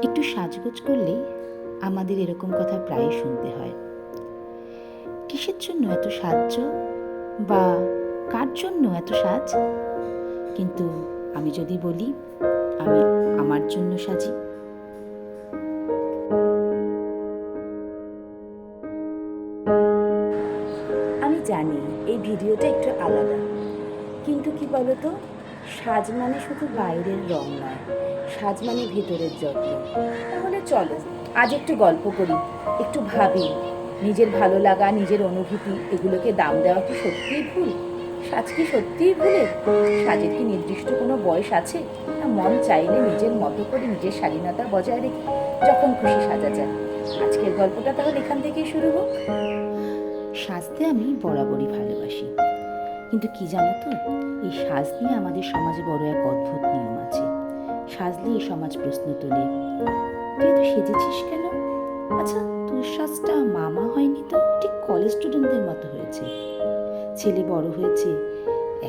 একটু সাজগোজ করলেই আমাদের এরকম কথা প্রায়ই শুনতে হয়। কিসের জন্য এত সাজ, বা কার জন্য এত সাজ? কিন্তু আমি যদি বলি আমি আমার জন্য সাজি। আমি জানি এই ভিডিওটা একটু আলাদা, কিন্তু কি বলতো, সাজ মানে শুধু বাইরের রং নয়, সাজ মানে ভেতরের যত্ন। তাহলে চলো আজ একটু গল্প করি, একটু ভাবি, নিজের ভালো লাগা, নিজের অনুভূতি, এগুলোকে দাম দেওয়া কি সত্যিই ভুল? সাজ কি সত্যিই ভুলের? সাজের কি নির্দিষ্ট কোনো বয়স আছে? না মন চাইলে নিজের মতো করে নিজের স্বাধীনতা বজায় রেখে যখন খুশি সাজা যায়। আজকের গল্পটা তাহলে এখান থেকেই শুরু হোক। সাজতে আমি বরাবরই ভালোবাসি, কিন্তু কি জানো তো, এই সাজ নিয়ে আমাদের সমাজে বড় এক অদ্ভুত নিয়ম আছে। সাজলে এই সমাজ প্রশ্ন তোলে, তুই তো সেজেছিস কেন? আচ্ছা, তোর সাজটা মামা হয়নি তো, ঠিক কলেজ স্টুডেন্টদের মতো হয়েছে। ছেলে বড় হয়েছে,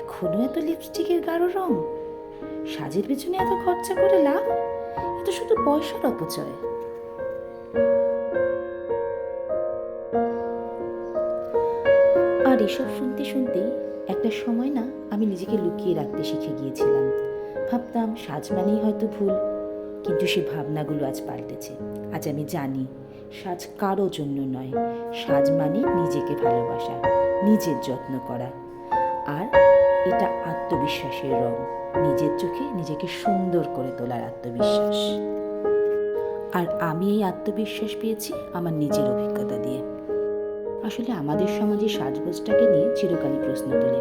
এখনো এত লিপস্টিকের গাঢ় রং। সাজের পেছনে এত খরচা করে লাভ? এ তো শুধু পয়সার অপচয়। আর এসব শুনতে শুনতে একটা সময় না আমি নিজেকে লুকিয়ে রাখতে শিখে গিয়েছিলাম। ভাবতাম সাজ মানেই হয়তো ভুল, কিন্তু সে ভাবনাগুলো আজ পাল্টেছে। আজ আমি জানি সাজ কারো জন্য নয়, সাজ মানে নিজেকে ভালোবাসা, নিজের যত্ন করা। আর এটা আত্মবিশ্বাসের রং, নিজের চোখে নিজেকে সুন্দর করে তোলার আত্মবিশ্বাস। আর আমি এই আত্মবিশ্বাস পেয়েছি আমার নিজের অভিজ্ঞতা দিয়ে। আসলে আমাদের সমাজে সাজগোজটাকে নিয়ে চিরকালই প্রশ্ন তোলে,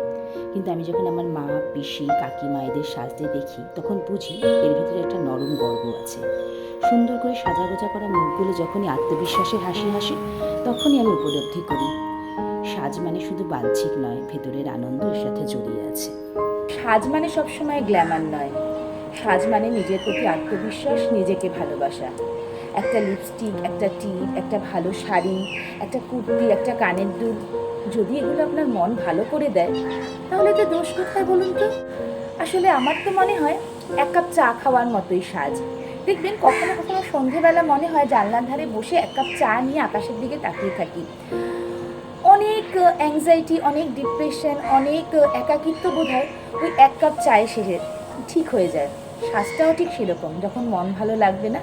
কিন্তু আমি যখন আমার মা, পিসি, কাকিমা এদের সাজতে দেখি তখন বুঝি এর ভিতরে একটা নরম গর্ব আছে। সুন্দর করে সাজাগোজা করা মুখগুলো যখনই আত্মবিশ্বাসের হাসি হাসে, তখনই আমি উপলব্ধি করি সাজ মানে শুধু বাহ্যিক নয়, ভেতরের আনন্দ এর সাথে জড়িয়ে আছে। সাজ মানে সবসময় গ্ল্যামার নয়, সাজ মানে নিজের প্রতি আত্মবিশ্বাস, নিজেকে ভালোবাসা। একটা লিপস্টিক, একটা টিপ, একটা ভালো শাড়ি, একটা কুর্তি, একটা কানের দুল, যদি এগুলো আপনার মন ভালো করে দেয়, তাহলে তো দোষ কোথায় বলুন তো? আসলে আমার তো মনে হয় এক কাপ চা খাওয়ার মতোই সাজ। দেখবেন কখনো কখনো সন্ধেবেলা মনে হয় জানলার ধারে বসে এক কাপ চা নিয়ে আকাশের দিকে তাকিয়ে থাকি। অনেক অ্যাংজাইটি, অনেক ডিপ্রেশন, অনেক একাকিত্ব বোধ হয় ওই এক কাপ চায়ে শেষে ঠিক হয়ে যায়। সাজটাও ঠিক সেরকম, যখন মন ভালো লাগবে না,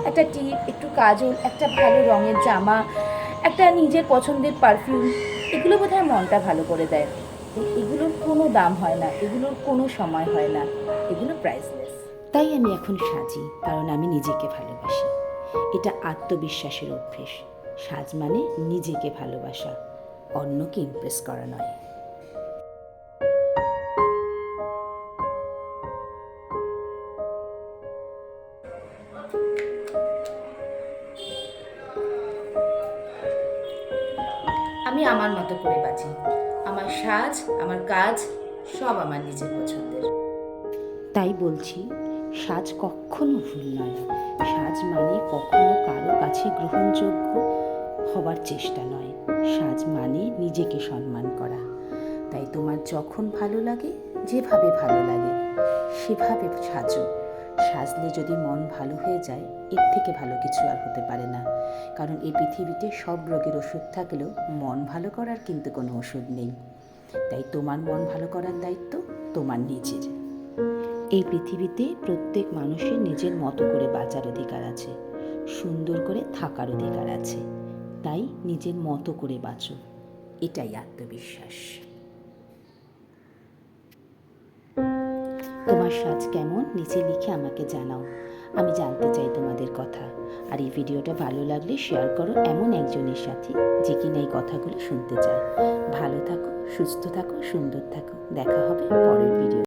একটা টিপ, একটু কাজল, একটা ভালো রঙের জামা, একটা নিজের পছন্দের পারফিউম, এগুলো বোধ হয় মনটা ভালো করে দেয়। এগুলোর কোনো দাম হয় না, এগুলোর কোনো সময় হয় না, এগুলো প্রাইসলেস। তাই আমি এখন সাজি, কারণ আমি নিজেকে ভালোবাসি। এটা আত্মবিশ্বাসের অভ্যেস। সাজ মানে নিজেকে ভালোবাসা, অন্যকে ইমপ্রেস করা নয়। আমি আমার মতো করে বাঁচি, আমার সাজ, আমার কাজ সব আমার নিজের পছন্দের। তাই বলছি, সাজ কখনো ভুল নয়। সাজ মানে কখনো কারো কাছে গ্রহণযোগ্য হবার চেষ্টা নয়। সাজ মানে নিজেকে সম্মান করা। তাই তোমার যখন ভালো লাগে, যেভাবে ভালো লাগে, সেভাবে সাজো। সাজলে যদি মন ভালো হয়ে যায়, এর থেকে ভালো কিছু আর হতে পারে না। কারণ এই পৃথিবীতে সব রোগের ওষুধ থাকলেও মন ভালো করার কিন্তু কোনো ওষুধ নেই। তাই তোমার মন ভালো করার দায়িত্ব তোমার নিজের। এই পৃথিবীতে প্রত্যেক মানুষের নিজের মতো করে বাঁচার অধিকার আছে, সুন্দর করে থাকার অধিকার আছে। তাই নিজের মতো করে বাঁচো, এটাই আত্মবিশ্বাস। তোমার সাজ কেমন নিচে লিখে আমাকে জানাও, আমি জানতে চাই তোমাদের কথা। আর এই ভিডিওটা ভালো লাগলে শেয়ার করো এমন একজনের সাথে যে কিনা এই কথাগুলো শুনতে চায়। ভালো থাকো, সুস্থ থাকো, সুন্দর থাকো। দেখা হবে পরের ভিডিও।